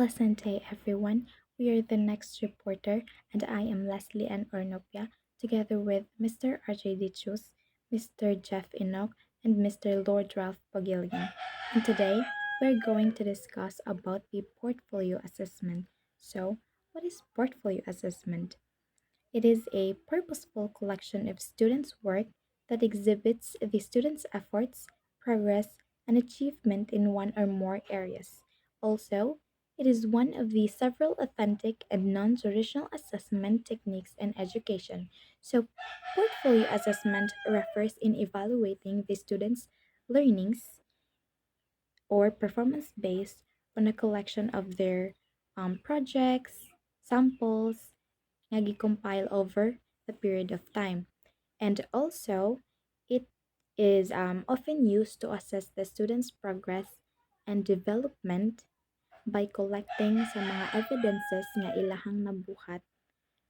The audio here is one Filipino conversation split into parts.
pleasant day, everyone. We are the next reporter, and I am Leslie Ann Ornopia, together with Mr. RJ Dichus, Mr. Jeff Enoch, and Mr. Lord Ralph Pagilian. And today, we're going to discuss about the portfolio assessment. So, what is portfolio assessment? It is a purposeful collection of students' work that exhibits the students' efforts, progress, and achievement in one or more areas. Also, it is one of the several authentic and non traditional assessment techniques in education. So, portfolio assessment refers in evaluating the students' learnings or performance based on a collection of their projects, samples, nga gi-compile over the period of time. And also, it is often used to assess the student's progress and development by collecting sa mga evidences nga ilahang nabuhat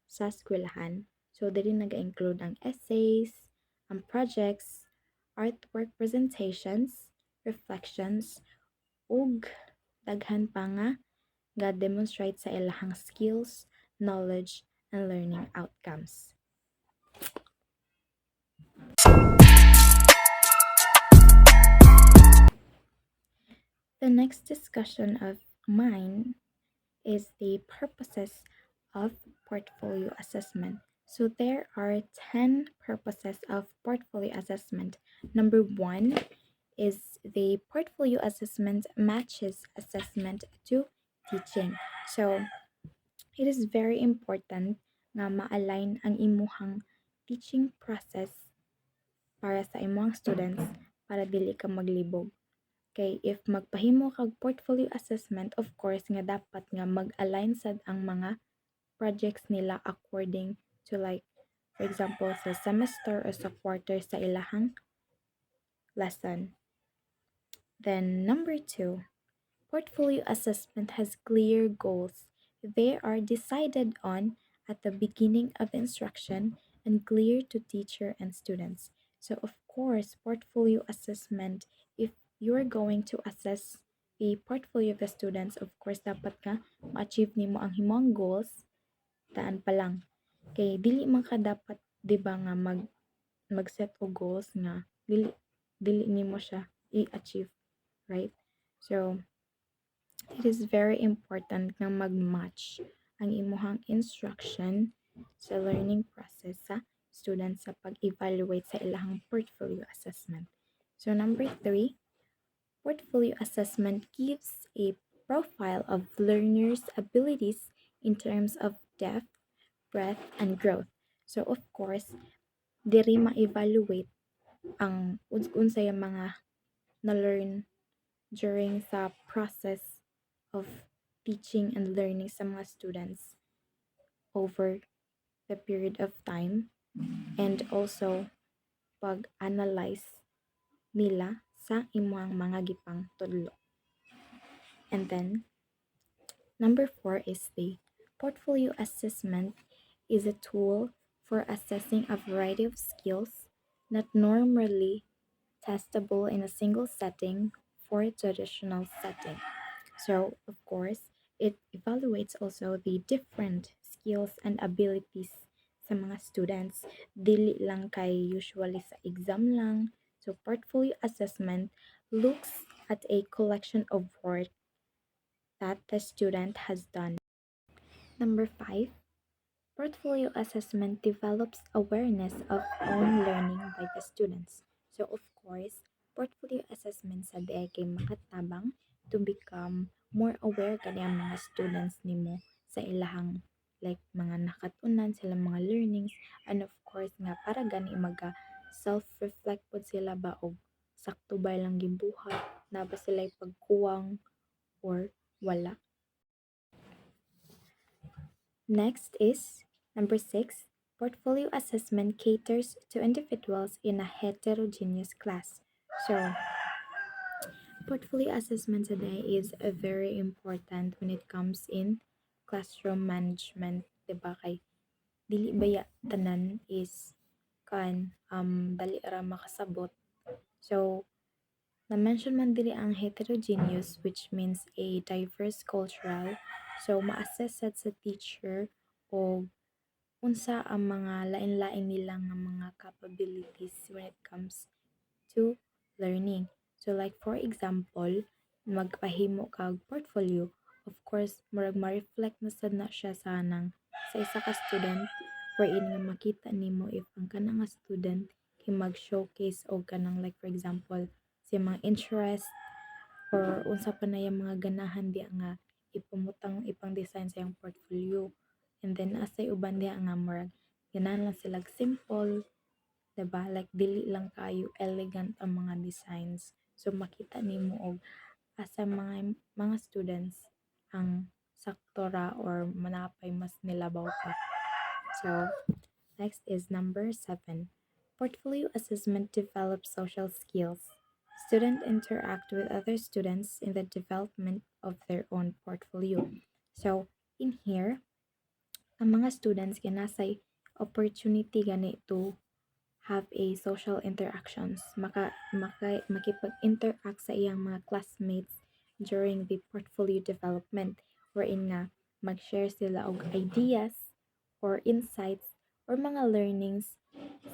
sa eskwelahan. So, diri nag-include ang essays, ang projects, artwork presentations, reflections, ug daghan pa nga demonstrate sa ilahang skills, knowledge, and learning outcomes. The next discussion of mine is the purposes of portfolio assessment. So there are 10 purposes of portfolio assessment. Number 1 is the portfolio assessment matches assessment to teaching. So it is very important nga ma-align ang imuhang teaching process para sa imong students para dili ka maglibog. Kay if magpahimo kag portfolio assessment, of course nga dapat nga mag-align sad ang mga projects nila according to like for example sa semester or sa quarter sa ilahang lesson. Then number 2, portfolio assessment has clear goals. They are decided on at the beginning of instruction and clear to teacher and students. So of course, portfolio assessment, if you're going to assess the portfolio of the students, of course dapat ka ma-achieve nimo ang himong goals daan pa lang. Kay dili man ka dapat 'di ba nga mag-set og goals nga dili dili nimo siya i-achieve, right? So it is very important na mag-match ang imuhang instruction sa learning process sa students sa pag-evaluate sa ilahang portfolio assessment. So number 3, portfolio assessment gives a profile of learners' abilities in terms of depth, breadth, and growth. So of course, diri ma-evaluate ang unsay mga na-learn during sa process of teaching and learning sa mga students over the period of time and also pag-analyze nila sa imuhang mga gipang tudlo. And then number 4 is the portfolio assessment is a tool for assessing a variety of skills not normally testable in a single setting for a traditional setting. So, of course, it evaluates also the different skills and abilities sa mga students. Dili lang kay usually sa exam lang. So, portfolio assessment looks at a collection of work that the student has done. Number 5, portfolio assessment develops awareness of own learning by the students. So of course, portfolio assessment sa di kay makatabang to become more aware kani ang mga students nimo sa ilahang like mga nakatunan sila mga learnings, and of course nga para gani maga self-reflect pod sila ba og sakto ba lang gibuhat na ba sila pagkuwang or wala. Next is number 6. Portfolio assessment caters to individuals in a heterogeneous class. So, portfolio assessment today is very important when it comes in classroom management, 'di ba? Kay dili baya tanan is dali ra makasabot. So, Na-mention man dili ang heterogeneous, which means a diverse cultural. So, ma-assess sad sa teacher o unsa ang mga lain-lain nilang nga mga capabilities when it comes to learning. So like for example, magpahimo kag portfolio. Of course, murag ma-reflect na sad na siya sa isa ka student wherein nga makita nimo if ang kana nga student kay mag-showcase og kanang like for example, sa mga interest or unsa pa na yung mga ganahan diya nga ipumutang ipang design sa iyang portfolio. And then asay uban diya nga murag ganahan lang sila simple, 'di ba? Like dili lang kayo elegant ang mga designs. So makita nimo og asa mga students ang saktora or manapay mas nilabaw pa. So next is number 7. Portfolio assessment develops social skills. Students interact with other students in the development of their own portfolio. So in here, ang mga students kinasay opportunity gani to have a social interactions, makipag-interact sa iyang mga classmates during the portfolio development wherein nga mag-share sila og ideas or insights or mga learnings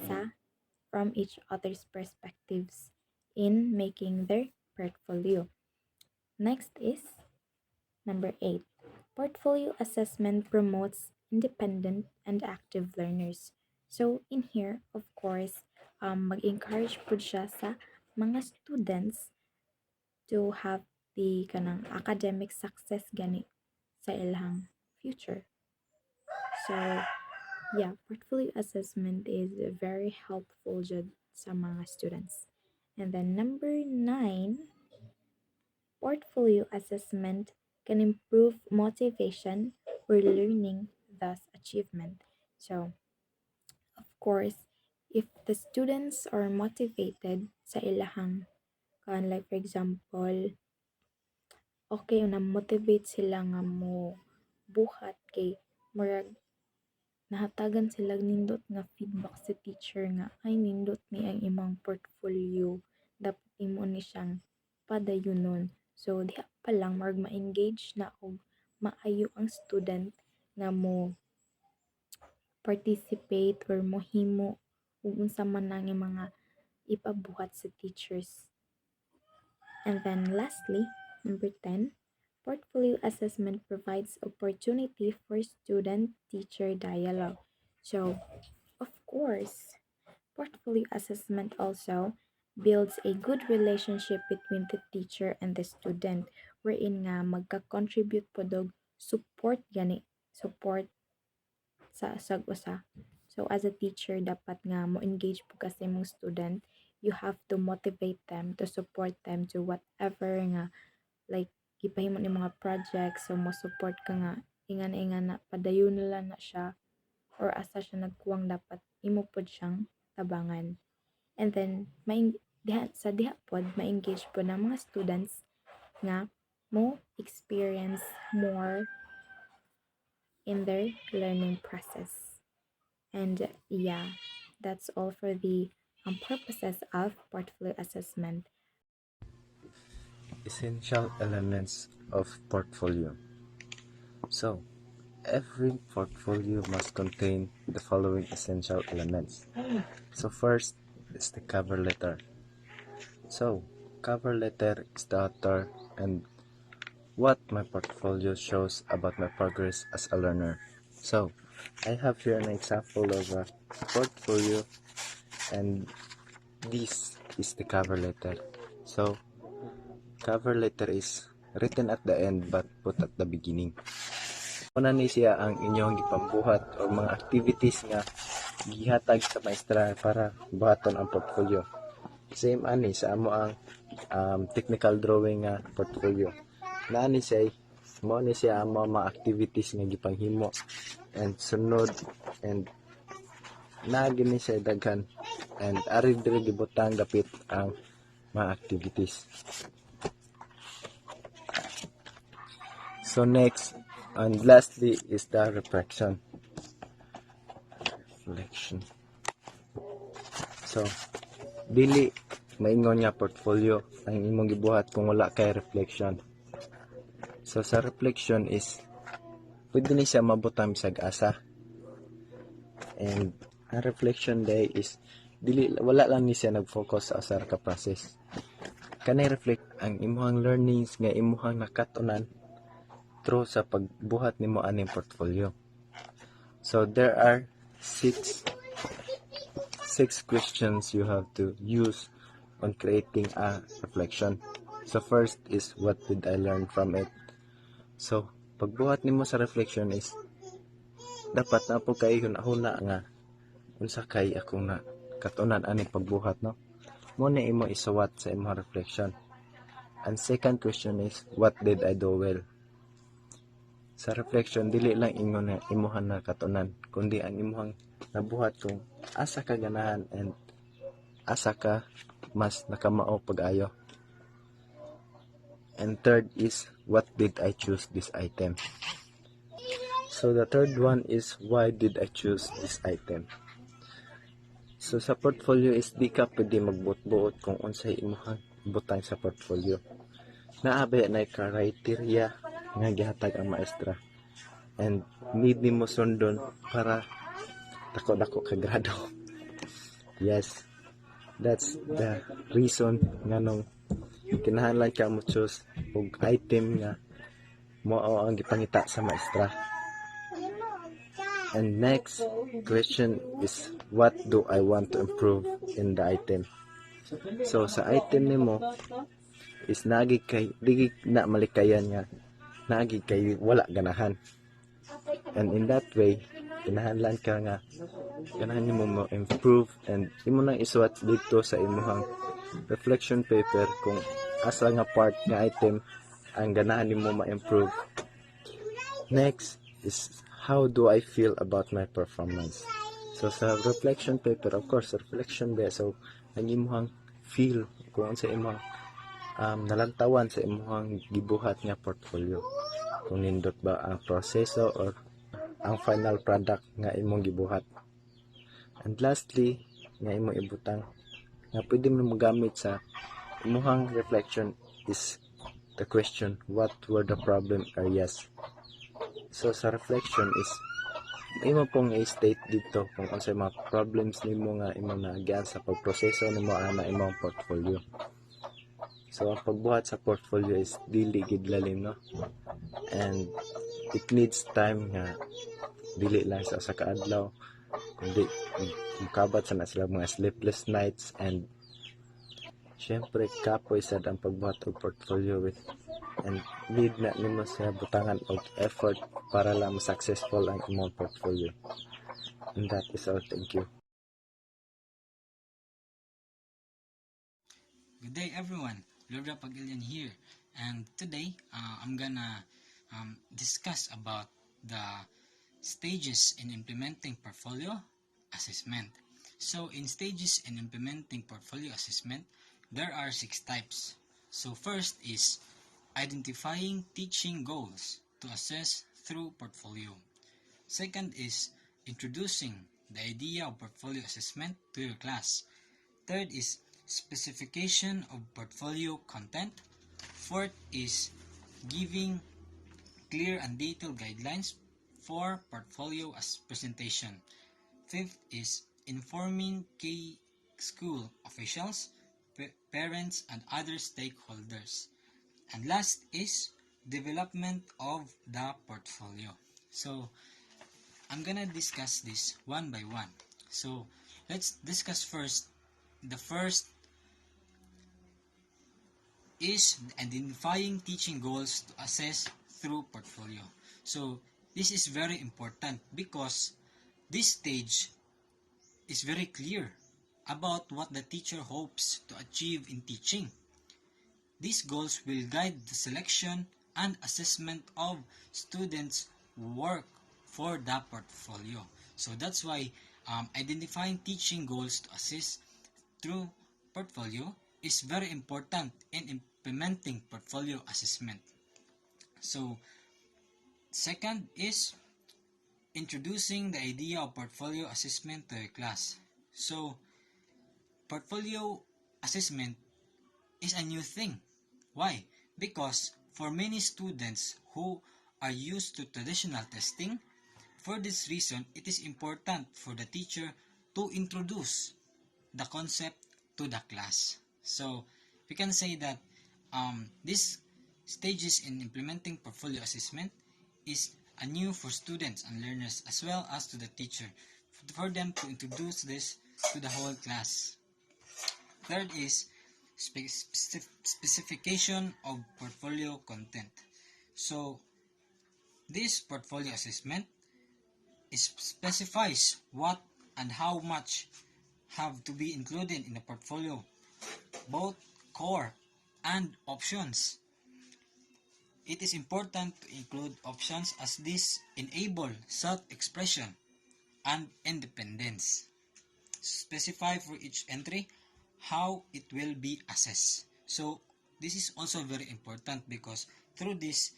sa from each other's perspectives in making their portfolio. Next is number 8. Portfolio assessment promotes independent and active learners. So in here, of course, mag-encourage po siya sa mga students to have the kanang academic success gani sa ilang future. So yeah, portfolio assessment is very helpful jud sa mga students. And then number 9, portfolio assessment can improve motivation or learning, thus achievement. So, of course, if the students are motivated sa ilahang kan like for example, okay na motivate sila nga mo buhat kay murag nahatagan sila nindot nga feedback sa teacher nga ay nindot ni ang imong portfolio, dapat imo ni siyang padayunon. So diha pa lang marag ma-engage na og maayo ang student nga mo participate or mohimo ug unsa man ang mga ipabuhat sa teachers. And then lastly, number 10, portfolio assessment provides opportunity for student-teacher dialogue. So, of course, portfolio assessment also builds a good relationship between the teacher and the student wherein nga magka-contribute po dog support gani, support sa sag-usa. So as a teacher dapat nga mo engage po kasi mong student, you have to motivate them, to support them to whatever nga like gipahimo ni mga projects, so mo support ka nga ingan na padayon nila na siya or asa siya nagkuwang dapat imo pod siyang tabangan. And then diha pod ma-engage po ng mga students nga mo experience more in their learning process. And yeah, that's all for the purposes of portfolio assessment. Essential elements of portfolio. So, every portfolio must contain the following essential elements. So first is the cover letter. So, cover letter is the author and what my portfolio shows about my progress as a learner. So, I have here an example of a portfolio and this is the cover letter. So, cover letter is written at the end but put at the beginning. Una ni siya ang inyong gipambuhat o mga activities nga gihatag sa maestra para buhaton ang portfolio. Same ani sa amo ang technical drawing nga portfolio. Naani siya mo ni siya ang mga activities nga gipanghimo and sunod and naagi ni siya daghan and ari diri gibutang dapit ang mga activities. So next and lastly is the reflection. So dili maingon nga portfolio ang imong gibuhat kung wala kay reflection. So sa reflection is pwede ni siya mabutang bisag asa. And ang reflection day is wala lang ni siya nag-focus sa asar ka process. Kanay reflect ang imuhang learnings nga imuhang nakatunan through sa pagbuhat nimo aning portfolio. So there are six questions you have to use on creating a reflection. So first is, what did I learn from it? So pagbuhat nimo sa reflection is dapat na po kay hunahuna nga unsa kay akong na katunan ani pagbuhat, no? Mo na imo isuwat sa imong reflection. And second question is, what did I do well? Sa reflection dili lang ingon na imuhan na katunan, kundi ang imuhang nabuhat kung asa ka ganahan and asa ka mas nakamao pag-ayo. And third is, what did I choose this item? So the third one is, why did I choose this item? So sa portfolio is di ka pwede magbuot-buot kung unsay imuhang butang sa portfolio. Naabay na criteria nga gihatag ang maestra. And need nimo sundon para dako-dako ka grado. Yes, that's the reason nga nung kinahanglan ka mo choose og item nga mo ang gipangita sa maestra. And next question is, what do I want to improve in the item? So sa item nimo is nagi kay digi na malikayan nga nagi kay wala ganahan. And in that way kinahanglan ka nga ganahan nimo mo improve, and imo nang isuwat dito sa imong reflection paper kung asa nga part nga item ang ganahan nimo ma-improve. Next is, how do I feel about my performance? So sa reflection paper, of course reflection ba, so ang imong feel kung sa imong nalantawan sa imong gibuhat nga portfolio, kung nindot ba ang proseso or ang final product nga imong gibuhat. And lastly nga imong ibutang nga pwede mo magamit sa imong reflection is the question, what were the problem areas? So sa reflection is imo pong i-state dito kung ano sa mga problems nimo nga imo naagian sa pagproseso nimo ana imong portfolio. So ang pagbuhat sa portfolio is dili gid lalim, no? And it needs time nga dili lang sa usa ka adlaw, kundi mukabat sa na sila mga sleepless nights, and syempre kapoy sad ang pagbuhat og portfolio with, and need na nimo siya butangan og effort para lang successful ang imong portfolio. And that is all. Thank you. Good day everyone, Lorda Pagilian here, and today I'm gonna discuss about the stages in implementing portfolio assessment. So in stages in implementing portfolio assessment, there are 6 types. So first is identifying teaching goals to assess through portfolio. Second is introducing the idea of portfolio assessment to your class. Third is specification of portfolio content. Fourth is giving clear and detailed guidelines for portfolio as presentation. Fifth is informing key school officials, parents, and other stakeholders. And last is development of the portfolio. So I'm gonna discuss this one by one. So let's discuss first. The first is identifying teaching goals to assess through portfolio. So this is very important because this stage is very clear about what the teacher hopes to achieve in teaching. These goals will guide the selection and assessment of students' work for the portfolio. So that's why identifying teaching goals to assess through portfolio is very important in implementing portfolio assessment. So second is introducing the idea of portfolio assessment to your class. So portfolio assessment is a new thing. Why? Because for many students who are used to traditional testing, for this reason, it is important for the teacher to introduce the concept to the class. So we can say that this stages in implementing portfolio assessment is a new for students and learners as well as to the teacher for them to introduce this to the whole class. Third is specification of portfolio content. So this portfolio assessment specifies what and how much have to be included in the portfolio, both core and options. It is important to include options as this enable self-expression and independence. Specify for each entry how it will be assessed. So this is also very important because through this,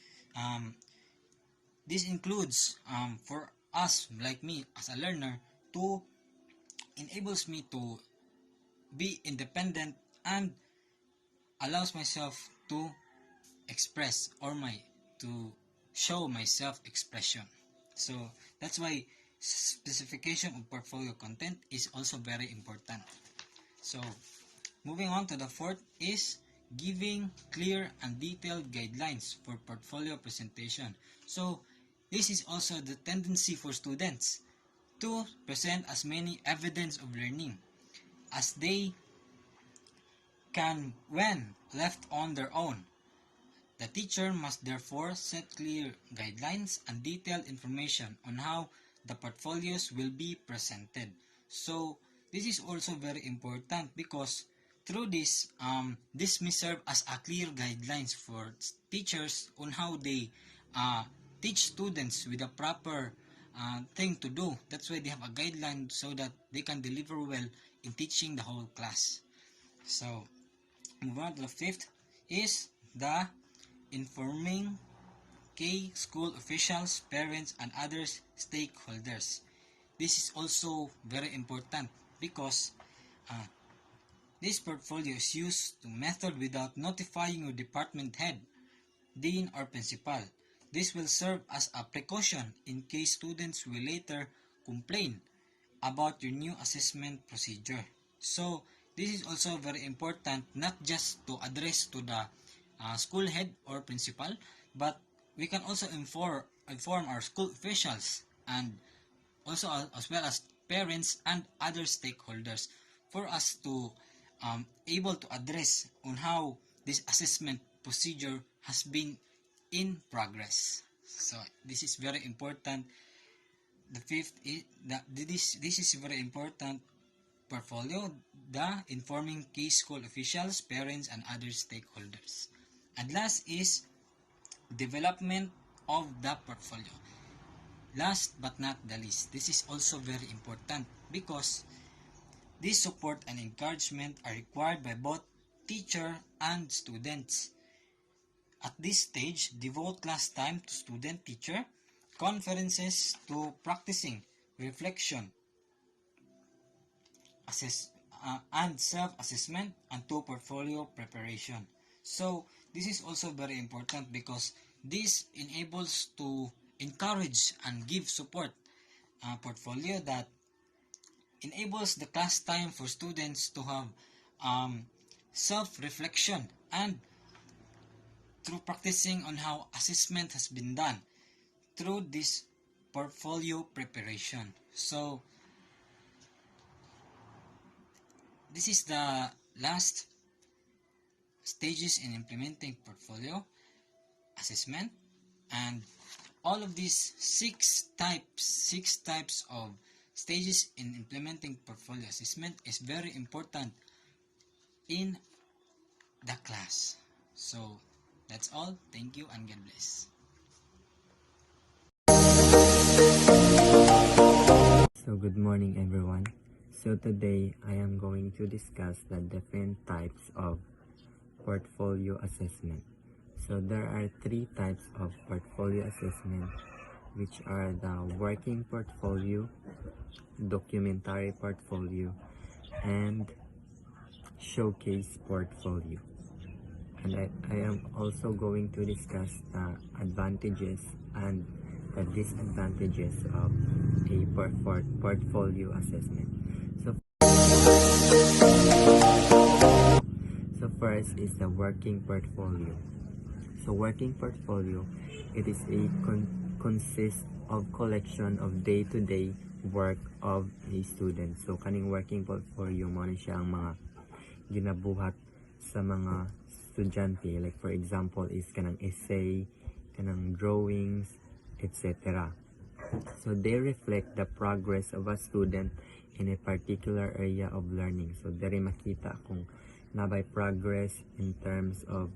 this includes for us like me as a learner to enables me to be independent and allows myself to express or to show my self-expression. So that's why specification of portfolio content is also very important. So moving on to the fourth is giving clear and detailed guidelines for portfolio presentation. So this is also the tendency for students to present as many evidence of learning as they can when left on their own. The teacher must therefore set clear guidelines and detailed information on how the portfolios will be presented. So this is also very important because through this, this may serve as a clear guidelines for teachers on how they teach students with a proper thing to do. That's why they have a guideline so that they can deliver well in teaching the whole class. So move on to the fifth is the informing key school officials, parents, and other stakeholders. This is also very important because this portfolio is used to method without notifying your department head, dean, or principal. This will serve as a precaution in case students will later complain about your new assessment procedure. So this is also very important not just to address to the school head or principal, but we can also inform our school officials and also as well as parents and other stakeholders for us to able to address on how this assessment procedure has been in progress. So this is very important. The fifth is that this is very important portfolio, the informing key school officials, parents, and other stakeholders. And last is development of the portfolio. Last but not the least, this is also very important because this support and encouragement are required by both teacher and students. At this stage, devote class time to student-teacher conferences, to practicing reflection, and self-assessment, and to portfolio preparation. So this is also very important because this enables to encourage and give support portfolio that enables the class time for students to have self-reflection and through practicing on how assessment has been done through this portfolio preparation. So this is the last stages in implementing portfolio assessment, and all of these six types of stages in implementing portfolio assessment is very important in the class. So that's all. Thank you and God bless. So good morning everyone. So today I am going to discuss the different types of portfolio assessment. So there are three types of portfolio assessment, which are the working portfolio, documentary portfolio, and showcase portfolio. And I am also going to discuss the advantages and the disadvantages of a portfolio assessment. So first is the working portfolio. So working portfolio, it is a consists of collection of day-to-day work of a student. So kaning working portfolio mo na siya ang mga ginabuhat sa mga estudyante, like for example is kanang essay, kanang drawings, etc. So they reflect the progress of a student in a particular area of learning. So dere makita kung nabay progress in terms of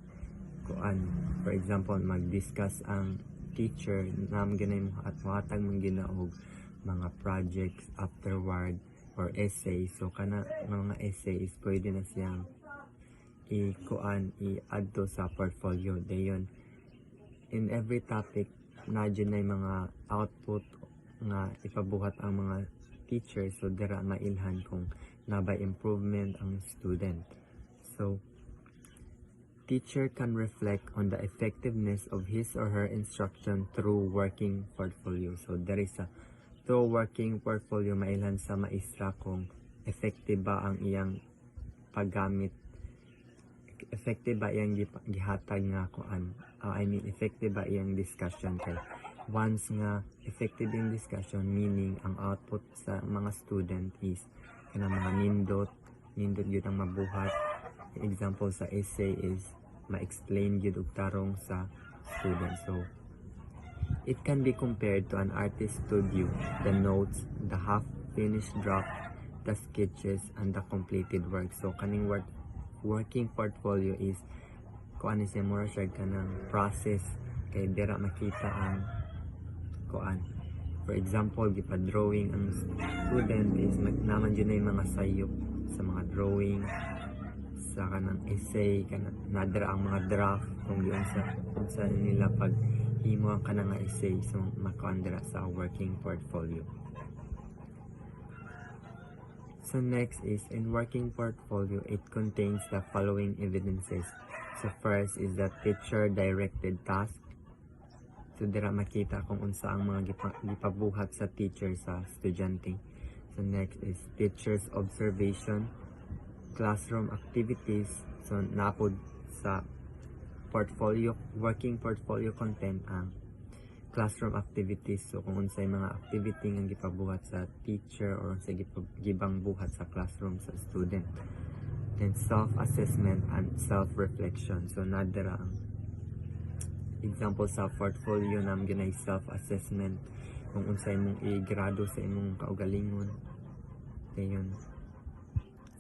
kuan, for example mag-discuss ang teacher nam ganay mo at muhatag mong ginaog mga projects afterward or essay. So kana mga essays pwede na siyang i-add to sa portfolio. Dayon in every topic na dyan na mga output nga ipabuhat ang mga teacher, so dira mailhan kung nabay improvement ang student. So teacher can reflect on the effectiveness of his or her instruction through working portfolio. So there is a through working portfolio mailhan sa maestra kung effective ba ang iyang paggamit, effective ba iyang gihatag nga kuan, effective ba iyang discussion. Kay once nga effective yung discussion, meaning ang output sa mga student is kanang mga nindot yun ang mabuhat. Example sa essay is ma-explain yun og tarong sa student. So it can be compared to an artist studio, the notes, the half-finished draft, the sketches, and the completed work. So kaning working portfolio is kung ano siya more siya kanang process, kay dira makita ang kuan. For example, gipa-drawing ang student is naman dyan na yung mga sayop sa mga drawing, sa kanang essay, kanang nadra ang mga draft kung sa nila pag himo ang kanang essay. So makuan dira sa working portfolio. So next is in working portfolio, it contains the following evidences. So first is the teacher directed task. So dira makita kung unsa ang mga gipabuhat sa teacher sa estudyante. So next is teacher's observation, classroom activities. So napod sa working portfolio content ang classroom activities. So kung unsay mga activity nga gipabuhat sa teacher or sa gibang buhat sa classroom sa student. Then self-assessment and self-reflection. So nadara ang example sa portfolio nam ginay self-assessment kung unsay mong i-grado sa imong kaugalingon. Dayon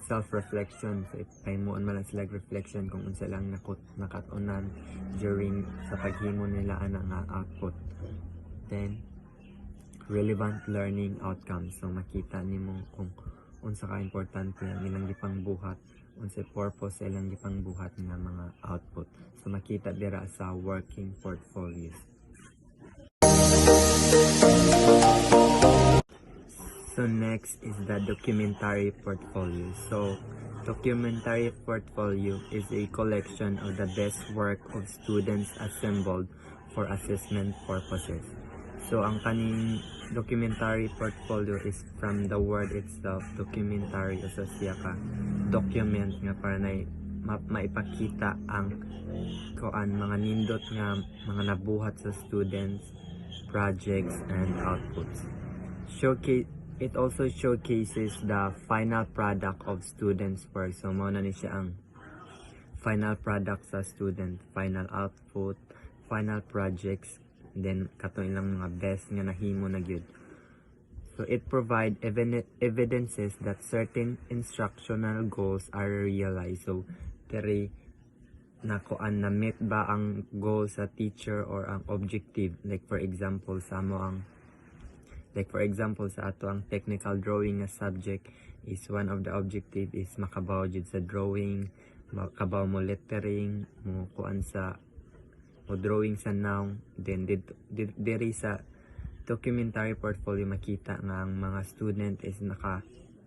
self-reflection, so ipahimuon man lang sila reflection kung unsa lang nakatunan during sa paghimo nila ana nga output. Then relevant learning outcomes, so makita nimo kung unsa ka importante ang ilang gipang buhat, unsay purpose sa ilang gipang buhat nga mga output. So makita dira sa working portfolios. So next is the documentary portfolio. So documentary portfolio is a collection of the best work of students assembled for assessment purposes. So ang kaning documentary portfolio is from the word itself, documentary, so siya ka document nga para na maipakita ang kuan mga nindot nga mga nabuhat sa students, projects, and outputs. It also showcases the final product of students' work. So mao na ni siya ang final product sa student, final output, final projects, then kato ilang mga best nga nahimo na gyud. So it provide evidences that certain instructional goals are realized. So dere nakuan na meet ba ang goal sa teacher or ang objective, like for example sa ato ang technical drawing nga subject is one of the objective is makabaw jud sa drawing, makabaw mo lettering, mo kuan sa mo drawing sa noun. Then diri sa documentary portfolio makita nga ang mga student is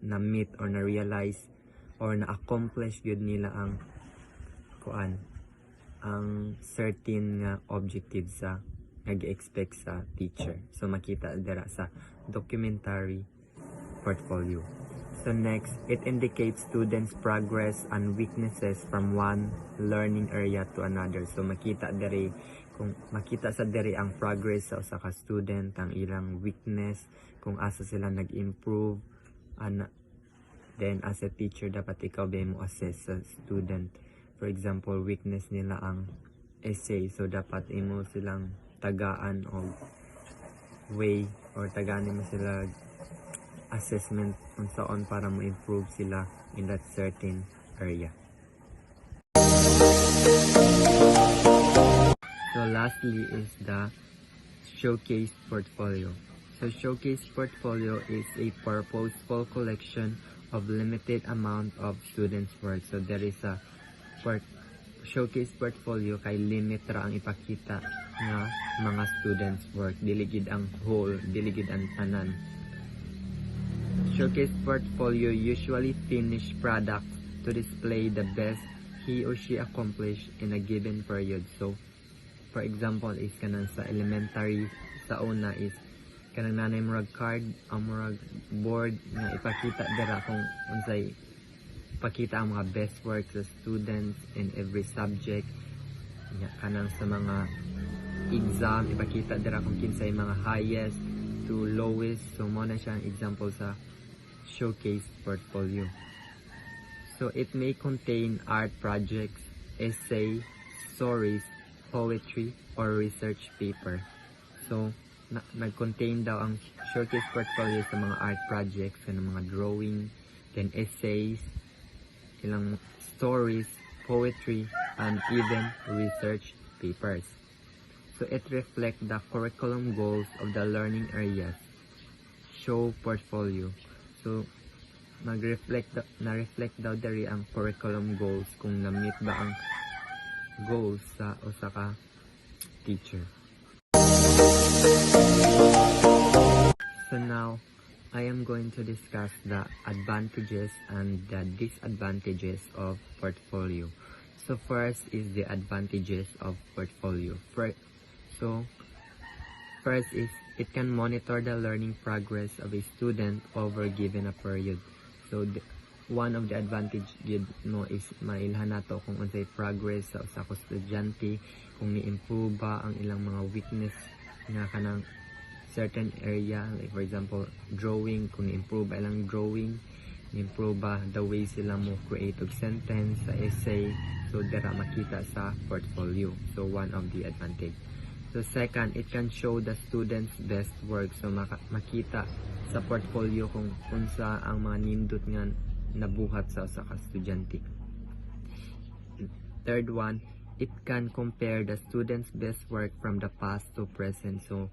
na-meet or na-realize or na-accomplish gyud nila ang ang certain nga objective sa nag-expect sa teacher. So makita dira sa documentary portfolio. So next, it indicates students' progress and weaknesses from one learning area to another. So makita sa diri ang progress sa usa ka student, ang ilang weakness, kung asa sila nag-improve, and then as a teacher dapat ikaw ba mo assess sa student. For example, weakness nila ang essay, so dapat imo silang tagaan og way or tagaan mo sila assessment unsaon para mo improve sila in that certain area. So lastly is the showcase portfolio. So showcase portfolio is a purposeful collection of limited amount of students' work. So there is a showcase portfolio kay limit ra ang ipakita nga mga students' work. Diligid ang whole, diligid ang tanan. Showcase portfolio usually finish products to display the best he or she accomplished in a given period. So, for example, is kanang sa elementary, sa una is kanang nanay murag card, ang murag board nga ipakita dira kung unsay pakita ang mga best work sa students in every subject. Kanang sa mga exam, ipakita dira kung kinsay mga highest to lowest. So mo na siya ang example sa showcase portfolio. So it may contain art projects, essay, stories, poetry, or research paper. So nag-contain daw ang showcase portfolio sa mga art projects, sa mga drawing, then essays, ilang stories, poetry, and even research papers. So it reflects the curriculum goals of the learning areas. Show portfolio. So na-reflect daw dari ang curriculum goals kung na-meet ba ang goals sa usa ka teacher. So now, I am going to discuss the advantages and the disadvantages of portfolio. So first is the advantages of portfolio. First is it can monitor the learning progress of a student over given a period. So one of the advantage gid no is mailhan nato kung unsay progress sa usa ka estudyante, kung ni-improve ba ang ilang mga weakness nga kanang certain area, like for example drawing, kung ni-improve ba ilang drawing, ni-improve ba the way sila mo create og sentence sa essay. So dira makita sa portfolio. So one of the advantage. So second, it can show the students best work. So makita sa portfolio kung unsa ang mga nindot nga nabuhat sa usa ka estudyante. Third one, it can compare the students best work from the past to present. So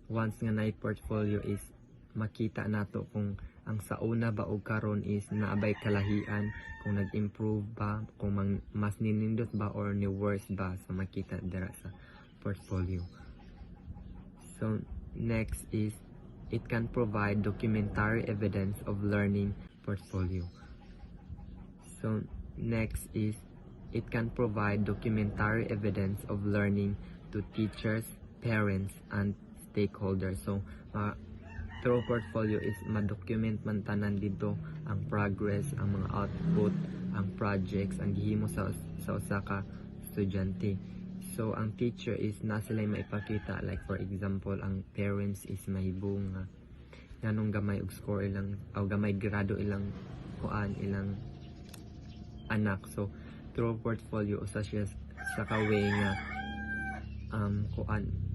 once nga na portfolio is makita nato kung ang sa una ba o karon is naabay kalahian, kung nag-improve ba, kung mas ninindot ba or ni worse ba. So makita dira sa portfolio. So next is it can provide documentary evidence of learning portfolio. So next is it can provide documentary evidence of learning to teachers, parents, and stakeholders. So through portfolio is ma-document man tanan dito ang progress, ang mga output, ang projects, ang gihimo sa usa ka estudyante. So ang teacher is na sila maipakita, like for example ang parents is mahibong nganong gamay og score ilang o gamay grado ilang ilang anak. So through portfolio usa siya sa way nga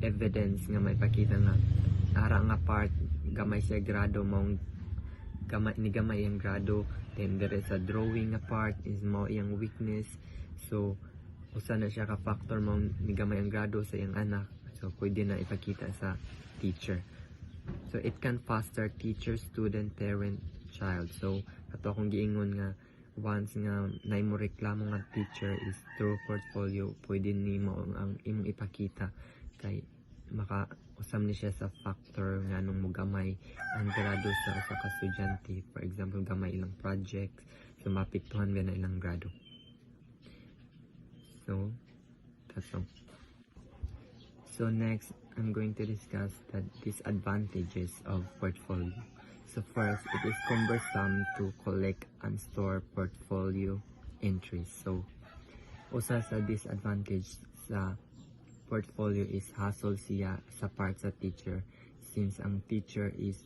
evidence nga maipakita nga ara nga part gamay siya grado mong gamay ang grado, then there is a drawing nga part is mo iyang weakness. So usa na siya ka factor mong ni gamay ang grado sa iyang anak. So pwede na ipakita sa teacher. So it can foster teacher, student, parent, child. So ato akong giingon nga once nga nay mo reklamo nga teacher is through portfolio pwede nimo ang imong ipakita kay usam ni siya sa factor nga nung mo gamay ang grado sa usa ka estudyante. For example, gamay ilang projects, So mapiktuhan ba na ilang grado. So that's all. So next, I'm going to discuss the disadvantages of portfolio. So first, it is cumbersome to collect and store portfolio entries. So usa sa disadvantage sa portfolio is hassle siya sa part sa teacher, since ang teacher is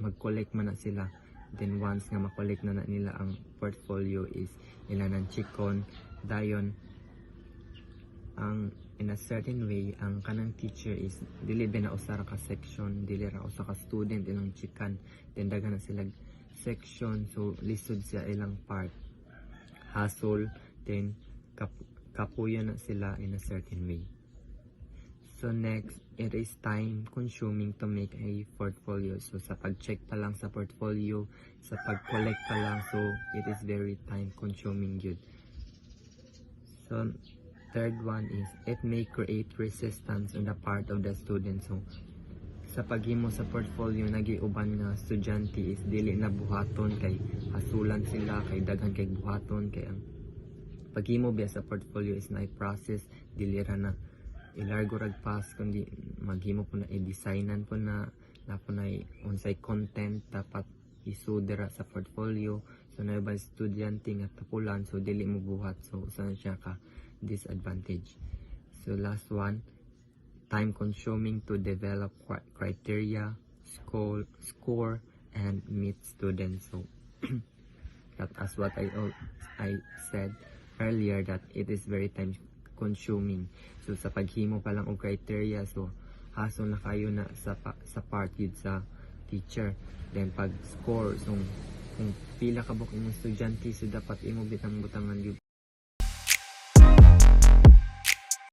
mag-collect man na sila, then once nga ma-collect na nila ang portfolio is ila ng chikon dayon ang in a certain way ang kanang teacher is dili ba na usa ra ka section, dili ra usa ka student ilang chikan, then daghan na sila section, so lisod sa ilang part, hassle, then kapuya na sila in a certain way. So next, it is time consuming to make a portfolio. So sa pag-check pa lang sa portfolio, sa pag-collect pa lang, so it is very time consuming yun. So third one is, it may create resistance on the part of the student. So sa paghimo sa portfolio, nagiuban nga estudyante is dili na buhaton, kay hasulan sila, kay daghan kay buhaton, kay ang paghimo biya sa portfolio is na i-process, dili ra na ilargo rag pass, kundi maghimo po na i-designan po na po na unsay content dapat isudera sa portfolio. So na ba estudyante nga tapulan, so dili mo buhat, so usa siya ka disadvantage. So last one, time consuming to develop criteria, score and meet students. So that as what I said earlier, that it is very time consuming. So sa paghimo pa lang og criteria, so haso na kayo na sa part yun sa teacher. Then pag score, so kung pila ka buk imong estudyante, so dapat imo bitang butangan yun